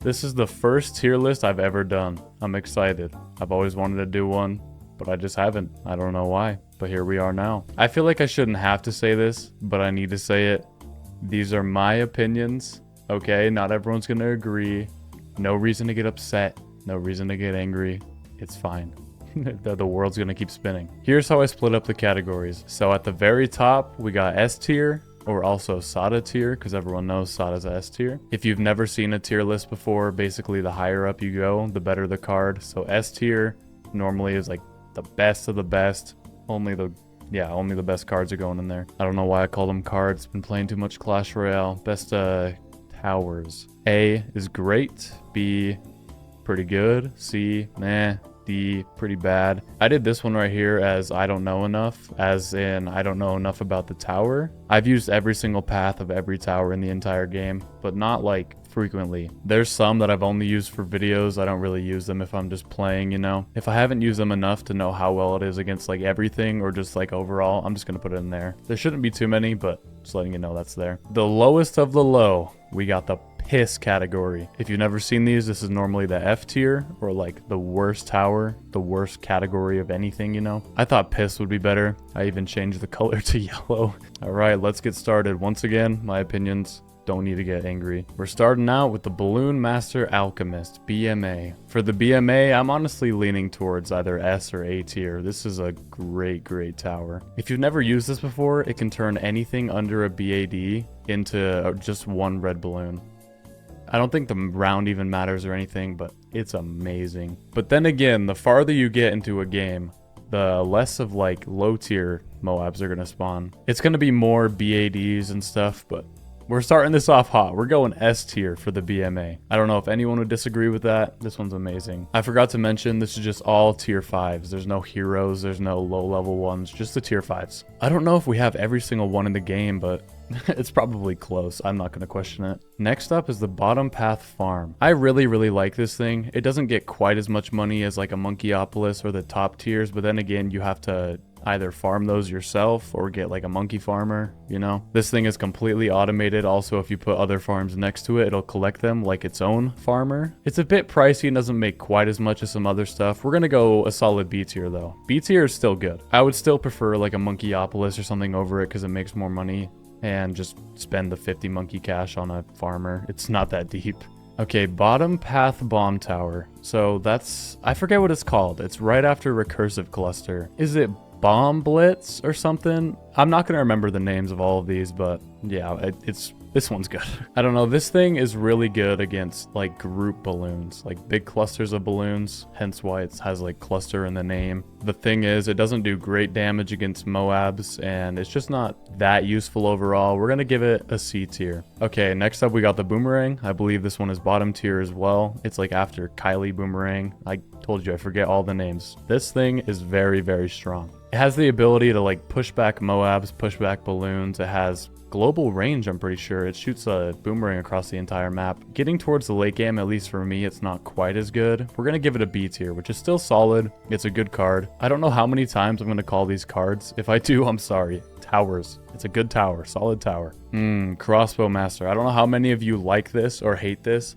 This is the first tier list I've ever done. I'm excited. I've always wanted to do one, but I just haven't. I don't know why, but here we are now. I feel like I shouldn't have to say this, but I need to say it. These are my opinions, okay? Not everyone's gonna agree. No reason to get upset. No reason to get angry. It's fine. The world's gonna keep spinning. Here's how I split up the categories. So at the very top, we got S tier, or also Sada tier, because everyone knows Sada's S tier. If you've never seen a tier list before, basically the higher up you go, the better the card. So S tier normally is like the best of the best. Only the best cards are going in there. I don't know why I call them cards. Been playing too much Clash Royale. Best towers. A is great. B, pretty good. C, meh. D, pretty bad. I did this one right here as I don't know enough, as in I don't know enough about the tower. I've used every single path of every tower in the entire game, but not like frequently. There's some that I've only used for videos. I don't really use them if I'm just playing, you know. If I haven't used them enough to know how well it is against like everything or just like overall, I'm just gonna put it in there. There shouldn't be too many, but just letting you know that's there. The lowest of the low, we got the piss category. If you've never seen these, this is normally the F tier, or like the worst tower, the worst category of anything, you know. I thought piss would be better. I even changed the color to yellow. All right, let's get started. Once again, my opinions. Don't need to get angry. We're starting out with the Balloon Master Alchemist, BMA. For the BMA, I'm honestly leaning towards either S or A tier. This is a great tower. If you've never used this before, it can turn anything under a BAD into just one red balloon. I don't think the round even matters or anything, but it's amazing. But then again, the farther you get into a game, the less of like low tier Moabs are going to spawn. It's going to be more BADs and stuff, but we're starting this off hot. We're going S tier for the BMA. I don't know if anyone would disagree with that. This one's amazing. I forgot to mention, this is just all tier 5s. There's no heroes. There's no low level ones. Just the tier 5s. I don't know if we have every single one in the game, but it's probably close. I'm not going to question it. Next up is the Bottom Path Farm. I really like this thing. It doesn't get quite as much money as like a Monkeyopolis or the top tiers, but then again, you have to either farm those yourself or get like a monkey farmer, you know. This thing is completely automated. Also, if you put other farms next to it, it'll collect them like its own farmer. It's a bit pricey and doesn't make quite as much as some other stuff. We're gonna go a solid B tier though. B tier is still good. I would still prefer like a Monkeyopolis or something over it because it makes more money, and just spend the 50 monkey cash on a farmer. It's not that deep. Okay, Bottom Path Bomb Tower. So that's, I forget what it's called. It's right after Recursive Cluster. Is it Bomb Blitz or something? I'm not going to remember the names of all of these, but yeah, this one's good. I don't know. This thing is really good against like group balloons, like big clusters of balloons, hence why it has like cluster in the name. The thing is, it doesn't do great damage against Moabs, and it's just not that useful overall. We're going to give it a C tier. Okay, next up we got the Boomerang. I believe this one is bottom tier as well. It's like after Kylie Boomerang. I told you I forget all the names. This thing is very strong. It has the ability to like push back Moabs, push back balloons. It has global range, I'm pretty sure. It shoots a boomerang across the entire map. Getting towards the late game, at least for me, it's not quite as good. We're going to give it a B tier, which is still solid. It's a good card. I don't know how many times I'm going to call these cards. If I do, I'm sorry. Towers. It's a good tower. Solid tower. Crossbow Master. I don't know how many of you like this or hate this.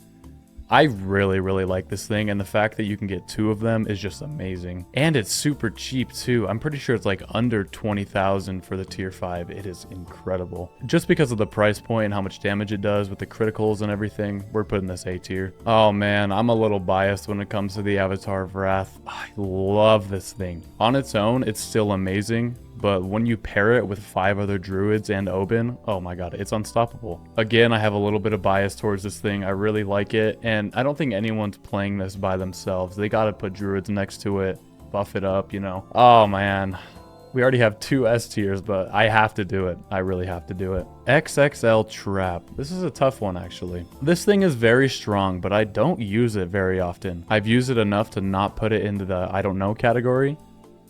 I really like this thing, and the fact that you can get 2 of them is just amazing. And it's super cheap too. I'm pretty sure it's like under 20,000 for the tier 5. It is incredible. Just because of the price point and how much damage it does with the criticals and everything, we're putting this A tier. Oh man, I'm a little biased when it comes to the Avatar of Wrath. I love this thing. On its own, it's still amazing. But when you pair it with 5 other druids and Oben, oh my god, it's unstoppable. Again, I have a little bit of bias towards this thing. I really like it, and I don't think anyone's playing this by themselves. They gotta put druids next to it, buff it up, you know. Oh man, we already have 2 S tiers, but I have to do it. I really have to do it. XXL Trap. This is a tough one, actually. This thing is very strong, but I don't use it very often. I've used it enough to not put it into the I don't know category,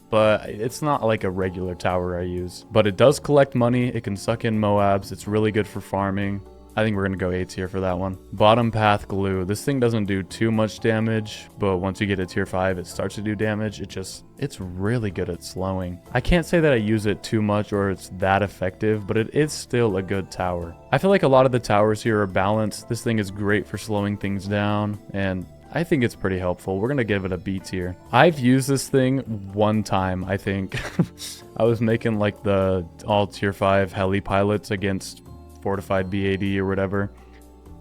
but it's not like a regular tower I use. But it does collect money. It can suck in Moabs. It's really good for farming. I think we're going to go A tier for that one. Bottom path glue. This thing doesn't do too much damage, but once you get to tier 5, it starts to do damage. It's really good at slowing. I can't say that I use it too much or it's that effective, but it is still a good tower. I feel like a lot of the towers here are balanced. This thing is great for slowing things down, and I think it's pretty helpful. We're going to give it a B tier. I've used this thing one time, I think. I was making like the all tier 5 heli pilots against fortified BAD or whatever.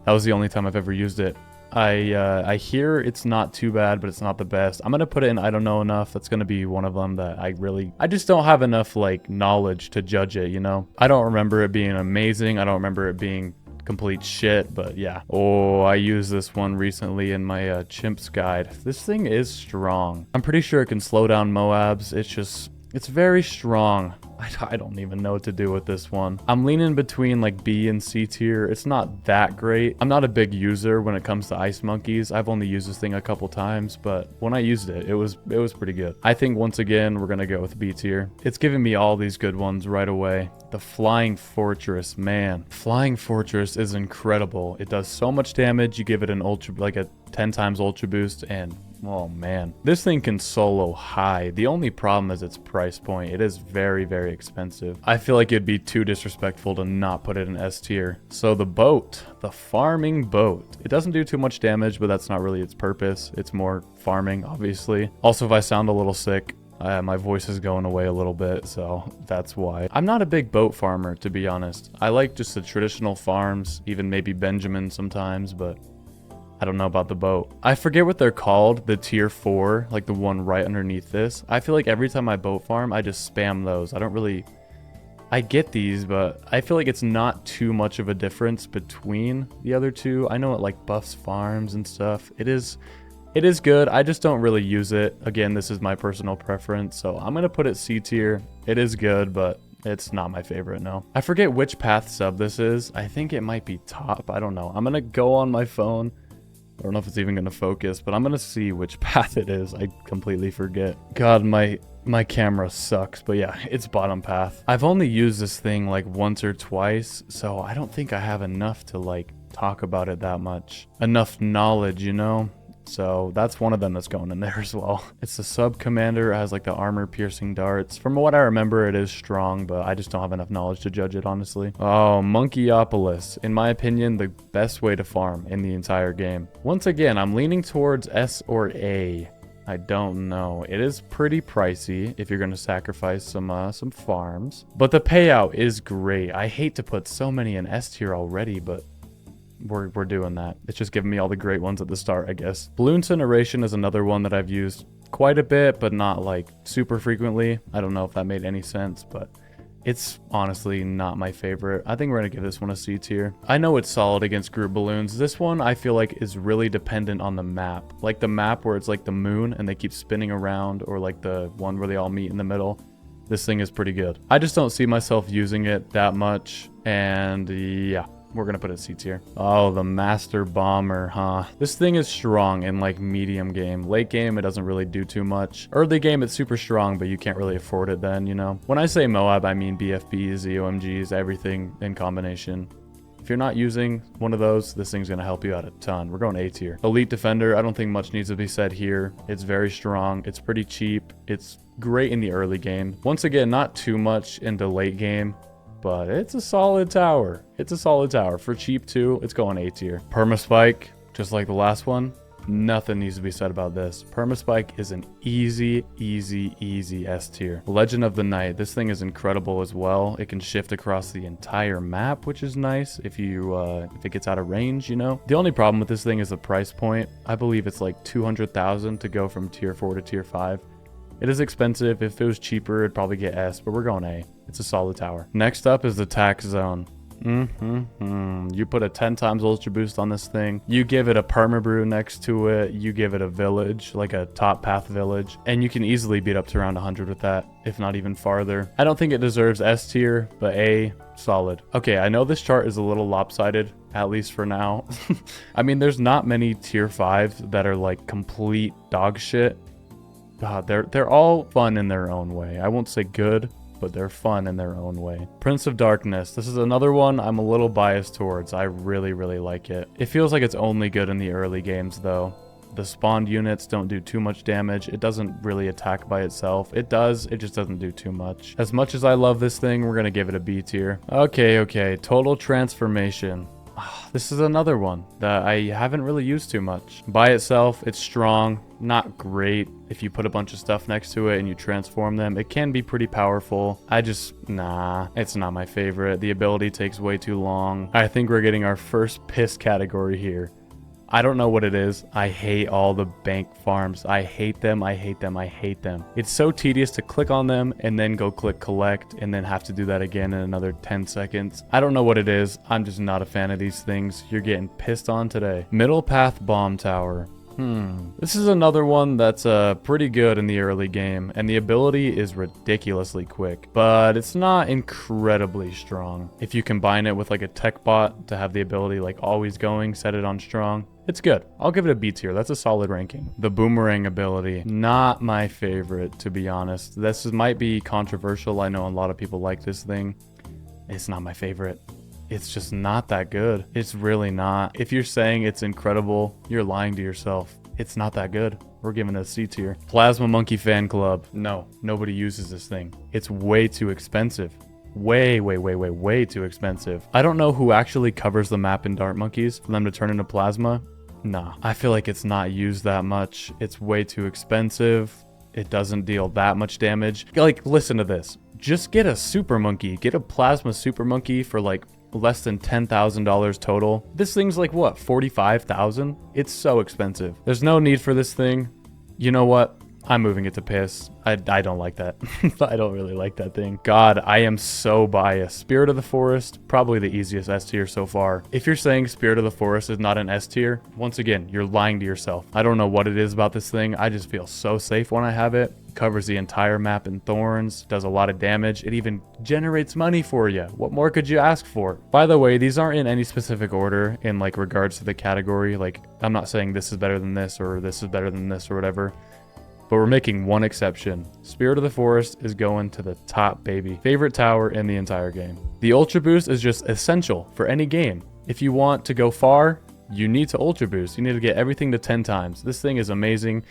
That was the only time I've ever used it. I hear it's not too bad, but it's not the best. I'm going to put it in I don't know enough. That's going to be one of them that I just don't have enough like knowledge to judge it, you know? I don't remember it being amazing. I don't remember it being complete shit, but yeah. Oh, I used this one recently in my chimps guide. This thing is strong. I'm pretty sure it can slow down Moabs. It's very strong. I don't even know what to do with this one. I'm leaning between like B and C tier. It's not that great. I'm not a big user when it comes to ice monkeys. I've only used this thing a couple times, but when I used it, it was pretty good. I think once again, we're gonna go with B tier. It's giving me all these good ones right away. The Flying Fortress, man. Flying Fortress is incredible. It does so much damage. You give it an ultra, like a 10 times ultra boost, and oh man, this thing can solo high. The only problem is its price point. It is very, very expensive. I feel like it'd be too disrespectful to not put it in S tier. So the boat, the farming boat. It doesn't do too much damage, but that's not really its purpose. It's more farming, obviously. Also, if I sound a little sick, my voice is going away a little bit, so that's why. I'm not a big boat farmer, to be honest. I like just the traditional farms, even maybe Benjamin sometimes, but I don't know about the boat. I forget what they're called, the tier 4, like the one right underneath this. I feel like every time I boat farm, I just spam those. I get these, but I feel like it's not too much of a difference between the other two. I know it like buffs farms and stuff. It is good. I just don't really use it. Again, this is my personal preference, so I'm going to put it C tier. It is good, but it's not my favorite, no. I forget which path sub this is. I think it might be top. I don't know. I'm going to go on my phone. I don't know if it's even going to focus, but I'm going to see which path it is. I completely forget. God, my camera sucks, but yeah, it's bottom path. I've only used this thing like once or twice, so I don't think I have enough to like talk about it that much. Enough knowledge, you know? So that's one of them that's going in there as well. It's the sub commander. It has like the armor piercing darts. From what I remember, it is strong, but I just don't have enough knowledge to judge it, honestly. Oh, Monkeyopolis. In my opinion, the best way to farm in the entire game. Once again, I'm leaning towards S or A. I don't know. It is pretty pricey if you're going to sacrifice some farms, but the payout is great. I hate to put so many in S tier already, but we're doing that. It's just giving me all the great ones at the start, I guess. Blue Incineration is another one that I've used quite a bit, but not like super frequently. I don't know if that made any sense, but it's honestly not my favorite. I think we're gonna give this one a C tier. I know it's solid against group balloons. This one I feel like is really dependent on the map. Like the map where it's like the moon and they keep spinning around, or like the one where they all meet in the middle. This thing is pretty good. I just don't see myself using it that much, and yeah. We're gonna put it C tier. Oh, the Master Bomber, huh? This thing is strong in like medium game. Late game, it doesn't really do too much. Early game, it's super strong, but you can't really afford it then, you know? When I say Moab, I mean BFBs, ZOMGs, everything in combination. If you're not using one of those, this thing's gonna help you out a ton. We're going A tier. Elite Defender, I don't think much needs to be said here. It's very strong. It's pretty cheap. It's great in the early game. Once again, not too much into late game, but it's a solid tower. It's a solid tower. For cheap too, it's going A tier. Permaspike, just like the last one, nothing needs to be said about this. Permaspike is an easy S tier. Legend of the Night, this thing is incredible as well. It can shift across the entire map, which is nice if it gets out of range, you know? The only problem with this thing is the price point. I believe it's like 200,000 to go from tier 4 to tier 5. It is expensive. If it was cheaper, it'd probably get S, but we're going A. It's a solid tower. Next up is the Tax Zone. You put a 10 times ultra boost on this thing. You give it a permabrew next to it. You give it a village, like a top path village, and you can easily beat up to around 100 with that, if not even farther. I don't think it deserves S tier, but A, solid. Okay, I know this chart is a little lopsided, at least for now. I mean, there's not many tier 5s that are like complete dog shit. God, they're all fun in their own way. I won't say good, but they're fun in their own way. Prince of Darkness. This is another one I'm a little biased towards. I really, really like it. It feels like it's only good in the early games though. The spawned units don't do too much damage. It doesn't really attack by itself. It does, it just doesn't do too much. As much as I love this thing, we're gonna give it a B tier. Okay. Total Transformation. This is another one that I haven't really used too much. By itself, it's strong, not great. If you put a bunch of stuff next to it and you transform them, it can be pretty powerful. Nah, it's not my favorite. The ability takes way too long. I think we're getting our first piss category here. I don't know what it is. I hate all the bank farms. I hate them. It's so tedious to click on them and then go click collect and then have to do that again in another 10 seconds. I don't know what it is. I'm just not a fan of these things. You're getting pissed on today. Middle Path Bomb Tower. This is another one that's pretty good in the early game, and the ability is ridiculously quick, but it's not incredibly strong. If you combine it with like a tech bot to have the ability like always going, set it on strong, it's good. I'll give it a B tier. That's a solid ranking. The boomerang ability, not my favorite, to be honest. Might be controversial. I know a lot of people like this thing. It's not my favorite. It's just not that good. It's really not. If you're saying it's incredible, you're lying to yourself. It's not that good. We're giving it a C tier. Plasma Monkey Fan Club. No, nobody uses this thing. It's way too expensive. Way too expensive. I don't know who actually covers the map in Dart Monkeys for them to turn into plasma. Nah, I feel like it's not used that much. It's way too expensive. It doesn't deal that much damage. Like, listen to this. Just get a super monkey. Get a plasma super monkey for like less than $10,000 total. This thing's like what, 45,000? It's so expensive. There's no need for this thing. You know what? I'm moving it to piss. I don't like that. I don't really like that thing. God, I am so biased. Spirit of the Forest, probably the easiest S tier so far. If you're saying Spirit of the Forest is not an S tier, once again, you're lying to yourself. I don't know what it is about this thing. I just feel so safe when I have it. Covers the entire map in thorns, does a lot of damage. It even generates money for you. What more could you ask for? By the way, these aren't in any specific order in like regards to the category. Like, I'm not saying this is better than this or this is better than this or whatever. But we're making one exception. Spirit of the Forest is going to the top, baby. Favorite tower in the entire game. The Ultra Boost is just essential for any game. If you want to go far, you need to Ultra Boost. You need to get everything to 10 times. This thing is amazing.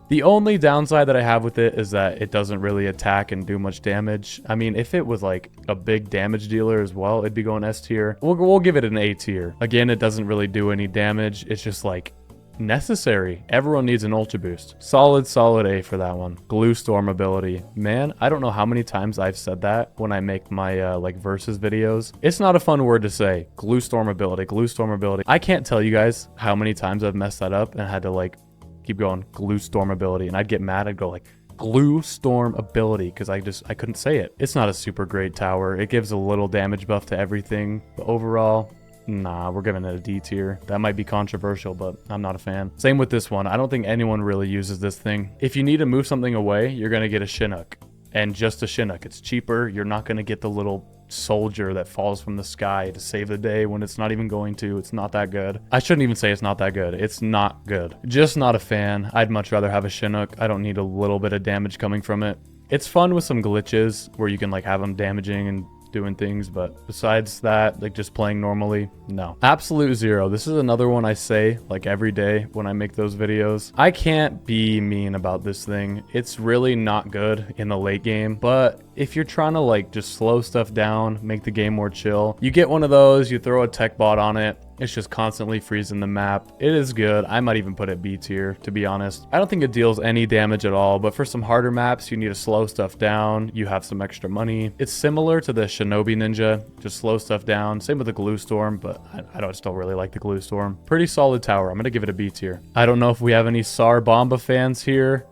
The only downside that I have with it is that it doesn't really attack and do much damage. I mean, if it was like a big damage dealer as well, it'd be going S tier. We'll give it an A tier. Again, it doesn't really do any damage. It's just like necessary. Everyone needs an Ultra Boost. Solid A for that one. Glue Storm ability. Man, I don't know how many times I've said that when I make my like versus videos. It's not a fun word to say. Glue Storm ability. Glue Storm ability. I can't tell you guys how many times I've messed that up and had to like keep going Glue Storm ability, and I'd get mad. I'd go like Glue Storm ability because I couldn't say it. It's not a super great tower. It gives a little damage buff to everything, but overall, nah, we're giving it a D tier. That might be controversial, but I'm not a fan. Same with this one. I don't think anyone really uses this thing. If you need to move something away, you're gonna get a Chinook, and just a Chinook. It's cheaper. You're not gonna get the little soldier that falls from the sky to save the day when it's not even going to. It's not that good. I shouldn't even say it's not that good. It's not good. Just not a fan. I'd much rather have a Chinook. I don't need a little bit of damage coming from it. It's fun with some glitches where you can like have them damaging and doing things, but besides that, like just playing normally, no. Absolute Zero. This is another one I say like every day when I make those videos. I can't be mean about this thing. It's really not good in the late game, but if you're trying to like just slow stuff down, make the game more chill, you get one of those, you throw a tech bot on it, it's just constantly freezing the map. It is good. I might even put it B tier, to be honest. I don't think it deals any damage at all, but for some harder maps, you need to slow stuff down. You have some extra money. It's similar to the Shinobi Ninja, just slow stuff down. Same with the Glue Storm, but I don't still really like the Glue Storm. Pretty solid tower. I'm gonna give it a B tier. I don't know if we have any Sar Bomba fans here,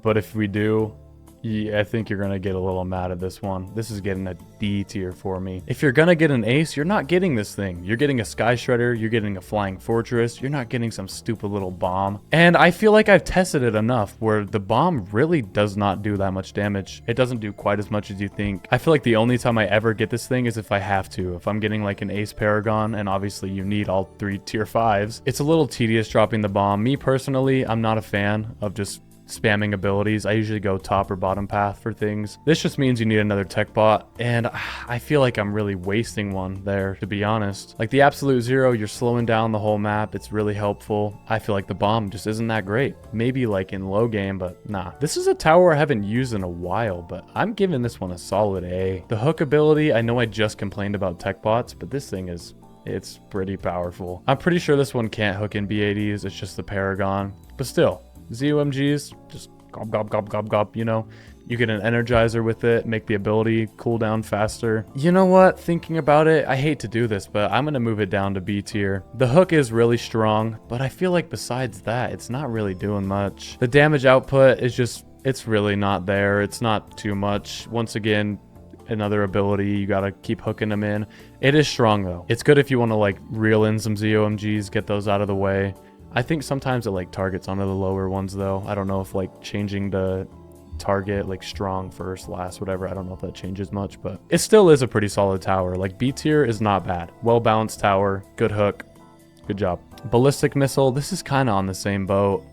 but if we do, yeah, I think you're gonna get a little mad at this one. This is getting a D tier for me. If you're gonna get an ace, you're not getting this thing. You're getting a Sky Shredder, you're getting a Flying Fortress, you're not getting some stupid little bomb. And I feel like I've tested it enough where the bomb really does not do that much damage. It doesn't do quite as much as you think. I feel like the only time I ever get this thing is if I have to. If I'm getting like an ace Paragon, and obviously you need all 3 tier 5s, it's a little tedious dropping the bomb. Me personally, I'm not a fan of just spamming abilities. I usually go top or bottom path for things. This just means you need another tech bot, and I feel like I'm really wasting one there, to be honest. Like the absolute zero, you're slowing down the whole map. It's really helpful. I feel like the bomb just isn't that great. Maybe like in low game, but nah. This is a tower I haven't used in a while, but I'm giving this one a solid A. The hook ability, I know I just complained about tech bots, but this thing it's pretty powerful. I'm pretty sure this one can't hook in B80s. It's just the Paragon, but still, ZOMGs, just gob, gob, gob, gob, gob, you know? You get an energizer with it, make the ability cool down faster. You know what? Thinking about it, I hate to do this, but I'm going to move it down to B tier. The hook is really strong, but I feel like besides that, it's not really doing much. The damage output is just, it's really not there. It's not too much. Once again, another ability, you got to keep hooking them in. It is strong though. It's good if you want to like reel in some ZOMGs, get those out of the way. I think sometimes it like targets onto the lower ones though. I don't know if like changing the target like strong first, last, whatever, I don't know if that changes much, but it still is a pretty solid tower. Like B tier is not bad. Well balanced tower, good hook, good job. Ballistic missile, this is kind of on the same boat,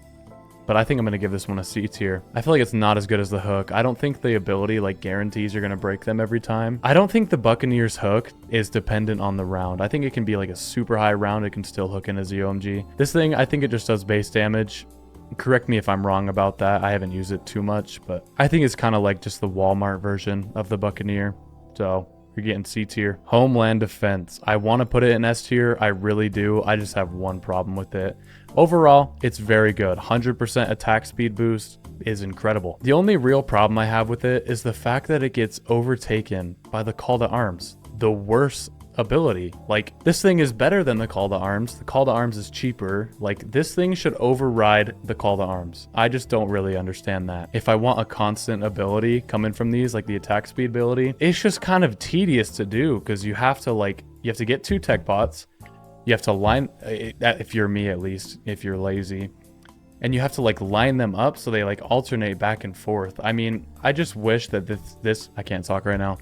but I think I'm going to give this one a C tier. I feel like it's not as good as the hook. I don't think the ability like guarantees you're going to break them every time. I don't think the Buccaneers hook is dependent on the round. I think it can be like a super high round. It can still hook in a ZOMG. This thing, I think it just does base damage. Correct me if I'm wrong about that. I haven't used it too much, but I think it's kind of like just the Walmart version of the Buccaneer. So you're getting C tier. Homeland Defense. I want to put it in S tier. I really do. I just have one problem with it. Overall, it's very good. 100% attack speed boost is incredible. The only real problem I have with it is the fact that it gets overtaken by the Call to Arms. The worst ability. Like, this thing is better than the Call to Arms. The Call to Arms is cheaper. Like, this thing should override the Call to Arms. I just don't really understand that. If I want a constant ability coming from these, like the attack speed ability, it's just kind of tedious to do because you have to get 2 tech bots. You have to line, if you're me at least, if you're lazy, and you have to like line them up so they like alternate back and forth. I mean, I just wish that this I can't talk right now.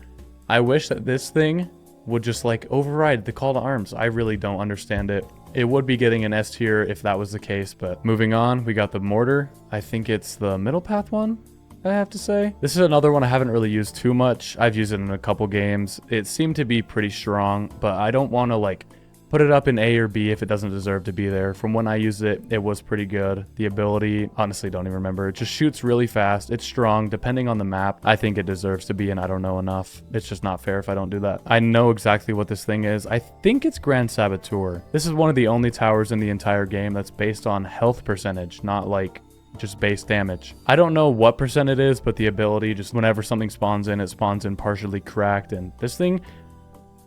I wish that this thing would just like override the Call to Arms. I really don't understand it. It would be getting an S tier if that was the case, but moving on, we got the mortar. I think it's the middle path one, I have to say. This is another one I haven't really used too much. I've used it in a couple games. It seemed to be pretty strong, but I don't want to like put it up in A or B if it doesn't deserve to be there. From when I used it, it was pretty good. The ability, honestly, don't even remember. It just shoots really fast. It's strong. Depending on the map, I think it deserves to be, and I don't know enough. It's just not fair if I don't do that. I know exactly what this thing is. I think it's Grand Saboteur. This is one of the only towers in the entire game that's based on health percentage, not like just base damage. I don't know what percent it is, but the ability, just whenever something spawns in, it spawns in partially cracked, and this thing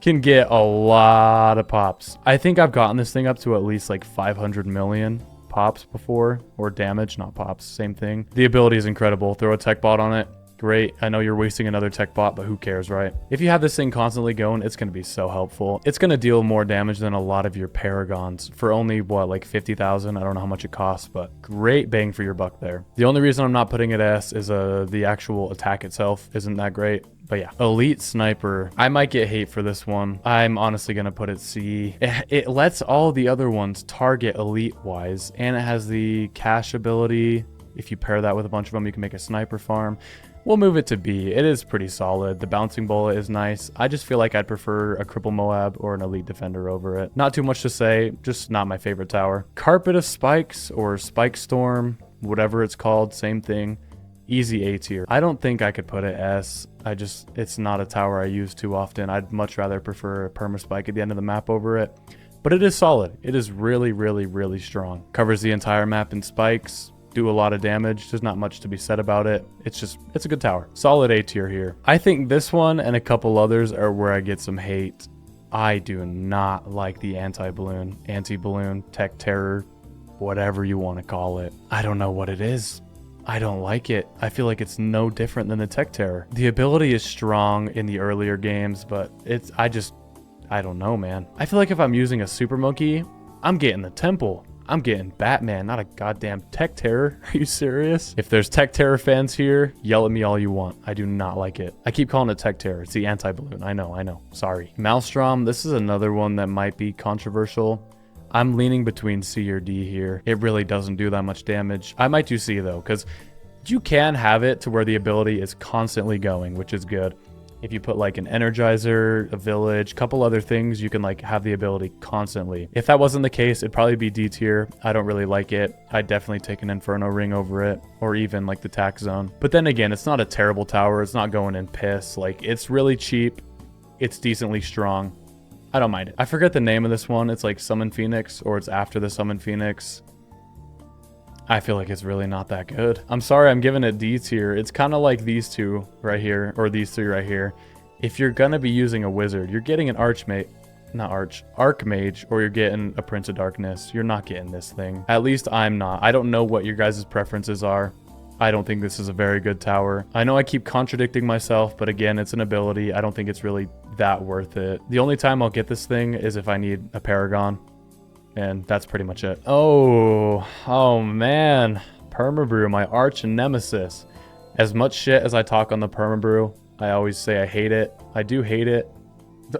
can get a lot of pops. I think I've gotten this thing up to at least like 500 million pops before, or damage, not pops, same thing. The ability is incredible. Throw a tech bot on it. Great. I know you're wasting another tech bot, but who cares, right? If you have this thing constantly going, it's going to be so helpful. It's going to deal more damage than a lot of your Paragons for only, what, like 50,000? I don't know how much it costs, but great bang for your buck there. The only reason I'm not putting it S is the actual attack itself isn't that great. But yeah, Elite Sniper. I might get hate for this one. I'm honestly going to put it C. It lets all the other ones target elite-wise, and it has the cash ability. If you pair that with a bunch of them, you can make a sniper farm. We'll move it to B. It is pretty solid. The bouncing bullet is nice. I just feel like I'd prefer a Cripple Moab or an Elite Defender over it. Not too much to say, just not my favorite tower. Carpet of Spikes or Spike Storm, whatever it's called, same thing. Easy A tier. I don't think I could put it S. It's not a tower I use too often. I'd much rather prefer a Perma Spike at the end of the map over it. But it is solid. It is really, really, really strong. Covers the entire map in spikes. Do a lot of damage. There's not much to be said about it. It's a good tower. Solid A tier here. I think this one and a couple others are where I get some hate. I do not like the anti-balloon, tech terror, whatever you want to call it. I don't know what it is. I don't like it. I feel like it's no different than the tech terror. The ability is strong in the earlier games, but I don't know, man. I feel like if I'm using a super monkey, I'm getting the temple. I'm getting Batman, not a goddamn tech terror. Are you serious? If there's tech terror fans here, yell at me all you want. I do not like it. I keep calling it tech terror. It's the anti-balloon. I know. Sorry. Maelstrom, this is another one that might be controversial. I'm leaning between C or D here. It really doesn't do that much damage. I might do C though, because You can have it to where the ability is constantly going, which is good. If you put like an energizer, a village, couple other things, you can like have the ability constantly. If that wasn't the case, it'd probably be D tier. I don't really like it. I'd definitely take an Inferno Ring over it, or even like the Tax Zone. But then again, it's not a terrible tower. It's not going in piss. Like, it's really cheap. It's decently strong. I don't mind it. I forget the name of this one. It's like Summon Phoenix, or it's after the Summon Phoenix. I feel like it's really not that good. I'm sorry, I'm giving it D tier. It's kind of like these two right here, or these three right here. If you're gonna be using a wizard, you're getting an Archmage, or you're getting a Prince of Darkness. You're not getting this thing. At least I'm not. I don't know what your guys' preferences are. I don't think this is a very good tower. I know I keep contradicting myself, but again, it's an ability. I don't think it's really that worth it. The only time I'll get this thing is if I need a Paragon. And that's pretty much it. Oh man. Permabrew, my arch nemesis. As much shit as I talk on the Permabrew, I always say I hate it. I do hate it.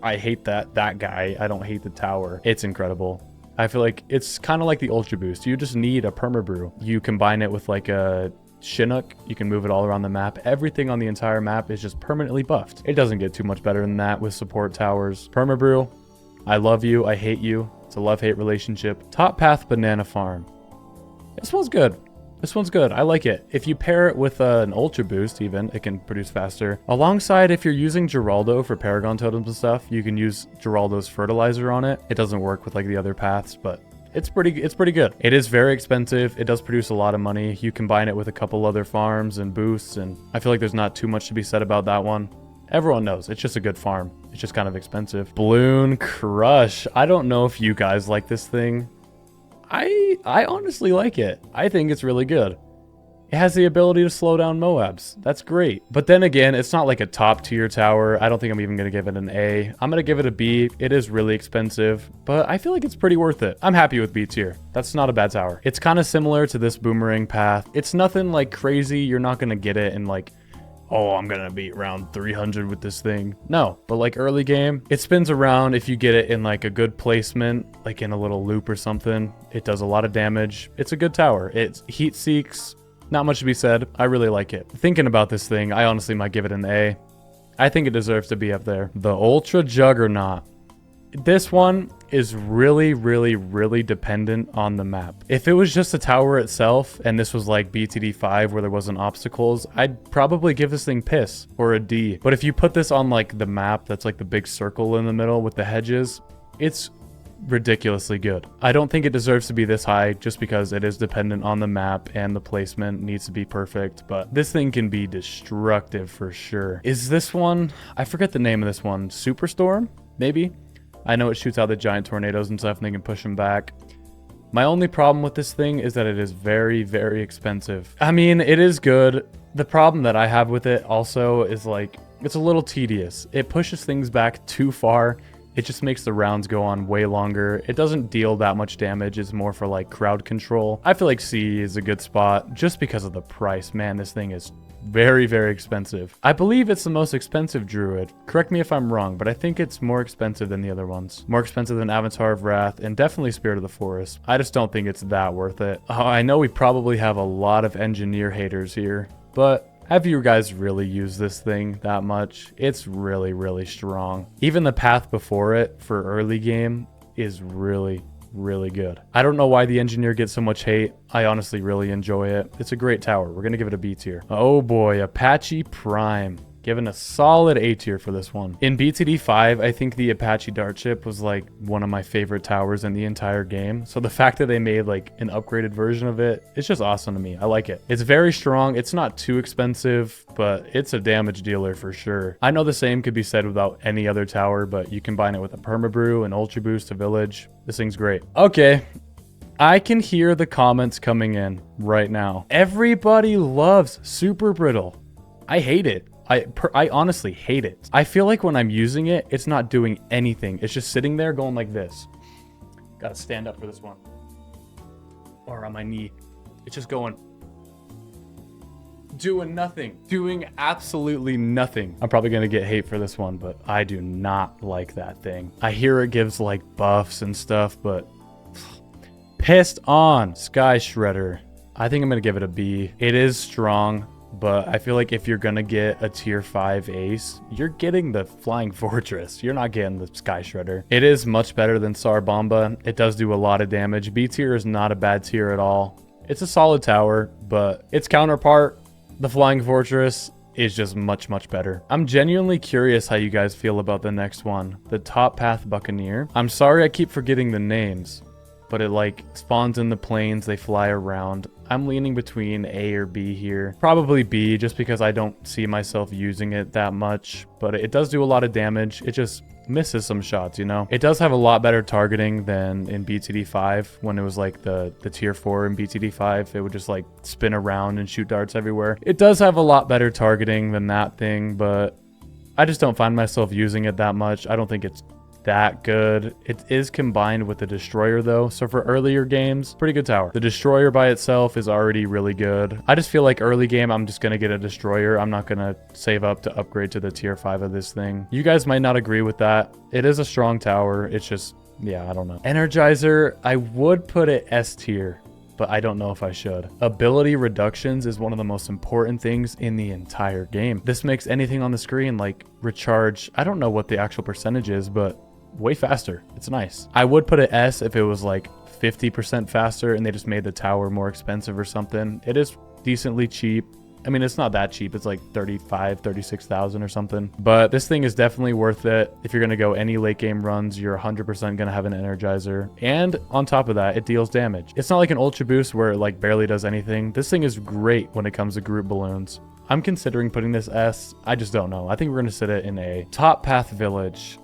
I hate that guy. I don't hate the tower. It's incredible. I feel like it's kind of like the Ultra Boost. You just need a Permabrew. You combine it with like a Chinook, you can move it all around the map. Everything on the entire map is just permanently buffed. It doesn't get too much better than that with support towers. Permabrew, I love you, I hate you. It's a love-hate relationship. Top Path Banana Farm. This one's good. This one's good. I like it. If you pair it with an Ultra Boost even, it can produce faster. Alongside, if you're using Geraldo for Paragon Totems and stuff, you can use Geraldo's Fertilizer on it. It doesn't work with like the other paths, but it's pretty good. It is very expensive. It does produce a lot of money. You combine it with a couple other farms and boosts, and I feel like there's not too much to be said about that one. Everyone knows it's just a good farm. It's just kind of expensive. Bloon Crush. I don't know if you guys like this thing. I honestly like it. I think it's really good. It has the ability to slow down Moabs. That's great. But then again, it's not like a top tier tower. I don't think I'm even going to give it an A. I'm going to give it a B. It is really expensive, but I feel like it's pretty worth it. I'm happy with B tier. That's not a bad tower. It's kind of similar to this Boomerang path. It's nothing like crazy. You're not going to get it in like, oh, I'm gonna beat round 300 with this thing. No, but like early game, it spins around. If you get it in like a good placement, like in a little loop or something, it does a lot of damage. It's a good tower. It's heat seeks. Not much to be said. I really like it. Thinking about this thing, I honestly might give it an A. I think it deserves to be up there. The Ultra Juggernaut. This one is really dependent on the map. If it was just a tower itself and this was like BTD5 where there wasn't obstacles, I'd probably give this thing piss or a D. But if you put this on like the map that's like the big circle in the middle with the hedges, it's ridiculously good. I don't think it deserves to be this high just because it is dependent on the map and the placement needs to be perfect, but this thing can be destructive for sure. Is this one, I forget the name of this one, Superstorm? Maybe? I know it shoots out the giant tornadoes and stuff and they can push them back. My only problem with this thing is that it is very expensive. I mean, it is good. The problem that I have with it also is like, it's a little tedious. It pushes things back too far. It just makes the rounds go on way longer. It doesn't deal that much damage. It's more for like crowd control. I feel like C is a good spot just because of the price. Man, this thing is very expensive. I believe it's the most expensive druid. Correct me if I'm wrong, but I think it's more expensive than the other ones. More expensive than Avatar of Wrath and definitely Spirit of the Forest. I just don't think it's that worth it. I know we probably have a lot of engineer haters here, but have you guys really used this thing that much? It's really strong. Even the path before it for early game is really good. I don't know why the engineer gets so much hate. I honestly really enjoy it. It's a great tower. We're gonna give it a B tier. Oh boy, Apache Prime. Given a solid A tier for this one. In BTD5, I think the Apache Dart Ship was like one of my favorite towers in the entire game. So the fact that they made like an upgraded version of it, it's just awesome to me. I like it. It's very strong. It's not too expensive, but it's a damage dealer for sure. I know the same could be said without any other tower, but you combine it with a Permabrew, an Ultra Boost, a Village. This thing's great. Okay. I can hear the comments coming in right now. Everybody loves Super Brittle. I hate it. I honestly hate it. I feel like when I'm using it, it's not doing anything. It's just sitting there going like this. Gotta stand up for this one. Or on my knee. It's just going. Doing nothing. Doing absolutely nothing. I'm probably gonna get hate for this one, but I do not like that thing. I hear it gives like buffs and stuff, but pissed on. Sky Shredder. I think I'm going to give it a B. It is strong, but I feel like if you're going to get a tier 5 ace, you're getting the Flying Fortress. You're not getting the Sky Shredder. It is much better than Tsar Bomba. It does do a lot of damage. B tier is not a bad tier at all. It's a solid tower, but its counterpart, the Flying Fortress, is just much, much better. I'm genuinely curious how you guys feel about the next one, the Top Path Buccaneer. I'm sorry I keep forgetting the names, but it like spawns in the plains, they fly around. I'm leaning between A or B here. Probably B, just because I don't see myself using it that much, but it does do a lot of damage. It just misses some shots, you know? It does have a lot better targeting than in BTD5 when it was like the tier 4 in BTD5. It would just like spin around and shoot darts everywhere. It does have a lot better targeting than that thing, but I just don't find myself using it that much. I don't think it's that good. It is combined with the Destroyer though, so for earlier games, pretty good tower. The Destroyer by itself is already really good. I just feel like early game, I'm just gonna get a Destroyer. I'm not gonna save up to upgrade to the tier 5 of this thing. You guys might not agree with that. It is a strong tower. It's just, yeah, I don't know. Energizer, I would put it S tier, but I don't know if I should. Ability reductions is one of the most important things in the entire game. This makes anything on the screen like recharge, I don't know what the actual percentage is, but way faster. It's nice. I would put it S if it was like 50% faster and they just made the tower more expensive or something. It is decently cheap. I mean, it's not that cheap. It's like 35, 36,000 or something. But this thing is definitely worth it. If you're going to go any late game runs, you're 100% going to have an Energizer. And on top of that, it deals damage. It's not like an Ultra Boost where it like barely does anything. This thing is great when it comes to group balloons. I'm considering putting this S. I just don't know. I think we're going to sit it in A. Top Path Village.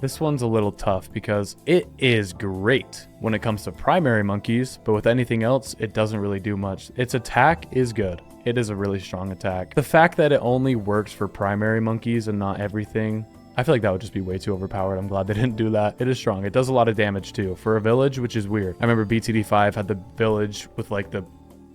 This one's a little tough because it is great when it comes to primary monkeys, but with anything else, it doesn't really do much. Its attack is good. It is a really strong attack. The fact that it only works for primary monkeys and not everything, I feel like that would just be way too overpowered. I'm glad they didn't do that. It is strong. It does a lot of damage too for a village, which is weird. I remember BTD5 had the village with like the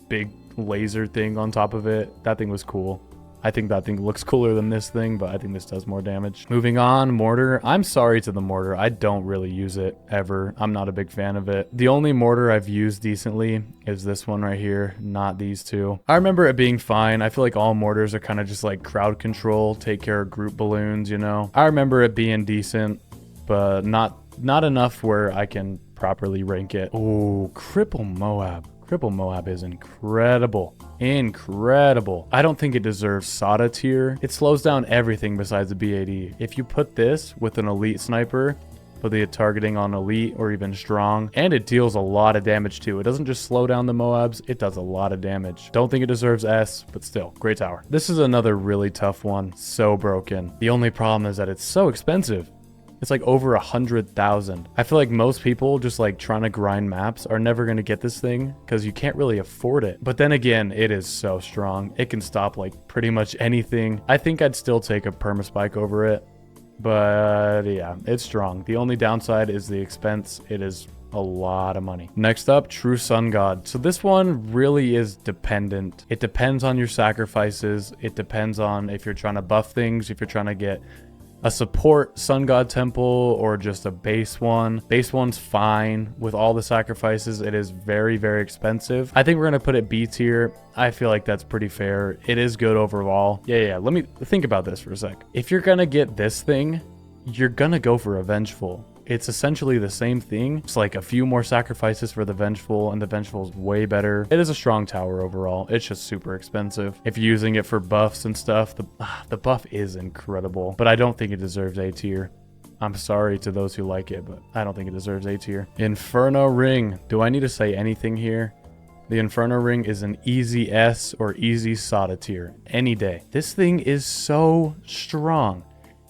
big laser thing on top of it. That thing was cool. I think that thing looks cooler than this thing, but I think this does more damage. Moving on, mortar. I'm sorry to the mortar. I don't really use it ever. I'm not a big fan of it. The only mortar I've used decently is this one right here, not these two. I remember it being fine. I feel like all mortars are kind of just like crowd control, take care of group balloons, you know? I remember it being decent, but not enough where I can properly rank it. Oh, Cripple Moab. Cripple Moab is incredible. Incredible. I don't think it deserves SATA tier. It slows down everything besides the BAD. If you put this with an elite sniper, put the targeting on elite or even strong, and it deals a lot of damage too. It doesn't just slow down the Moabs, it does a lot of damage. Don't think it deserves S, but still, great tower. This is another really tough one. So broken. The only problem is that it's so expensive. It's like over 100,000. I feel like most people just like trying to grind maps are never going to get this thing because you can't really afford it. But then again, it is so strong. It can stop like pretty much anything. I think I'd still take a permaspike over it. But yeah, it's strong. The only downside is the expense. It is a lot of money. Next up, True Sun God. So this one really is dependent. It depends on your sacrifices. It depends on if you're trying to buff things, if you're trying to get a support Sun God Temple or just a base one. Base one's fine with all the sacrifices. It is very, very expensive. I think we're going to put it B tier. I feel like that's pretty fair. It is good overall. Yeah. Let me think about this for a sec. If you're going to get this thing, you're going to go for a Vengeful. It's essentially the same thing. It's like a few more sacrifices for the Vengeful, and the Vengeful is way better. It is a strong tower overall. It's just super expensive. If you're using it for buffs and stuff, the buff is incredible, but I don't think it deserves A tier. I'm sorry to those who like it, but I don't think it deserves A tier. Inferno Ring. Do I need to say anything here? The Inferno Ring is an easy S or easy SATA tier any day. This thing is so strong.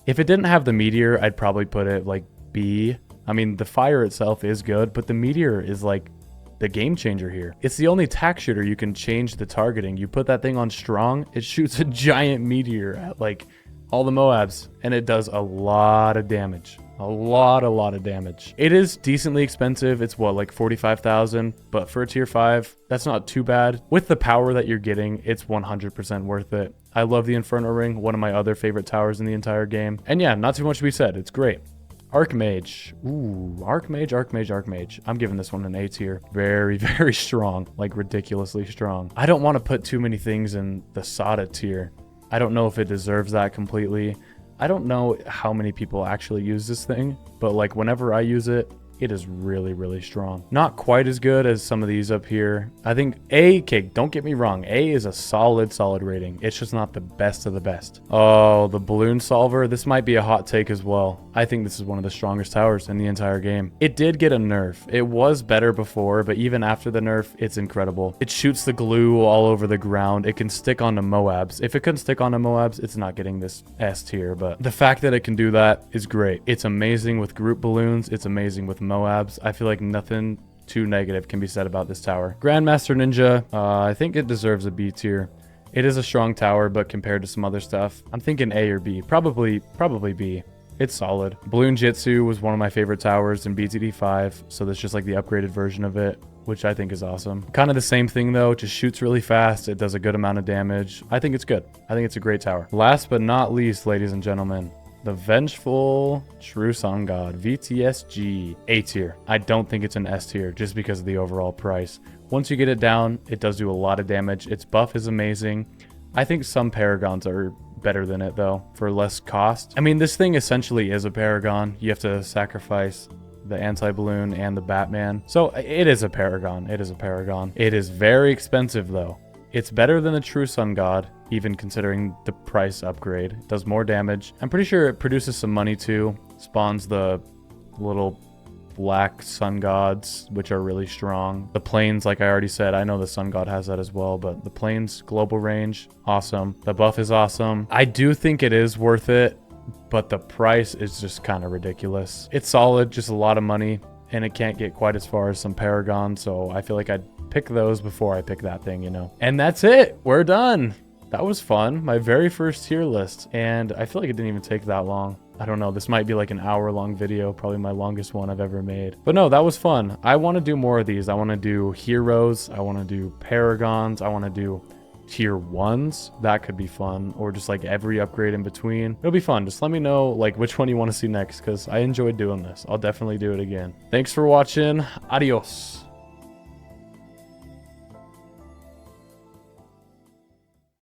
If it didn't have the meteor, I'd probably put it like B. I mean, the fire itself is good, but the meteor is like the game changer here. It's the only tack shooter you can change the targeting. You put that thing on strong, it shoots a giant meteor at like all the Moabs, and it does a lot of damage. A lot of damage. It is decently expensive. It's what, like 45,000, but for a tier 5, that's not too bad. With the power that you're getting, it's 100% worth it. I love the Inferno Ring, one of my other favorite towers in the entire game. And yeah, not too much to be said. It's great. Archmage. Ooh, Archmage. I'm giving this one an A tier. Very, very strong. Like ridiculously strong. I don't want to put too many things in the Sada tier. I don't know if it deserves that completely. I don't know how many people actually use this thing, but like whenever I use it, it is really, really strong. Not quite as good as some of these up here. I think A, okay, don't get me wrong. A is a solid rating. It's just not the best of the best. Oh, the balloon solver. This might be a hot take as well. I think this is one of the strongest towers in the entire game. It did get a nerf. It was better before, but even after the nerf, it's incredible. It shoots the glue all over the ground. It can stick onto Moabs. If it couldn't stick onto Moabs, it's not getting this S tier, but the fact that it can do that is great. It's amazing with group balloons. It's amazing with Moabs. I feel like nothing too negative can be said about this tower. Grandmaster Ninja, I think it deserves a B tier. It is a strong tower, but compared to some other stuff, I'm thinking A or B. Probably B. It's solid. Balloon Jitsu was one of my favorite towers in BTD5, so that's just like the upgraded version of it, which I think is awesome. Kind of the same thing though, it just shoots really fast. It does a good amount of damage. I think it's good. I think it's a great tower. Last but not least, ladies and gentlemen, the Vengeful True Sun God, VTSG, A tier. I don't think it's an S tier just because of the overall price. Once you get it down, it does do a lot of damage. Its buff is amazing. I think some Paragons are better than it though, for less cost. I mean, this thing essentially is a Paragon. You have to sacrifice the anti-balloon and the Batman. So it is a Paragon. It is a Paragon. It is very expensive though. It's better than the True Sun God, even considering the price upgrade. It does more damage. I'm pretty sure it produces some money too. Spawns the little black sun gods, which are really strong. The planes, like I already said, I know the sun god has that as well, but the planes, global range, awesome. The buff is awesome. I do think it is worth it, but the price is just kind of ridiculous. It's solid, just a lot of money, and it can't get quite as far as some Paragon, so I feel like I'd pick those before I pick that thing, you know. And that's it. We're done. That was fun. My very first tier list, and I feel like it didn't even take that long. I don't know. This might be like an hour-long video, probably my longest one I've ever made. But no, that was fun. I want to do more of these. I want to do heroes. I want to do Paragons. I want to do tier 1s. That could be fun. Or just like every upgrade in between. It'll be fun. Just let me know like which one you want to see next, because I enjoyed doing this. I'll definitely do it again. Thanks for watching. Adios.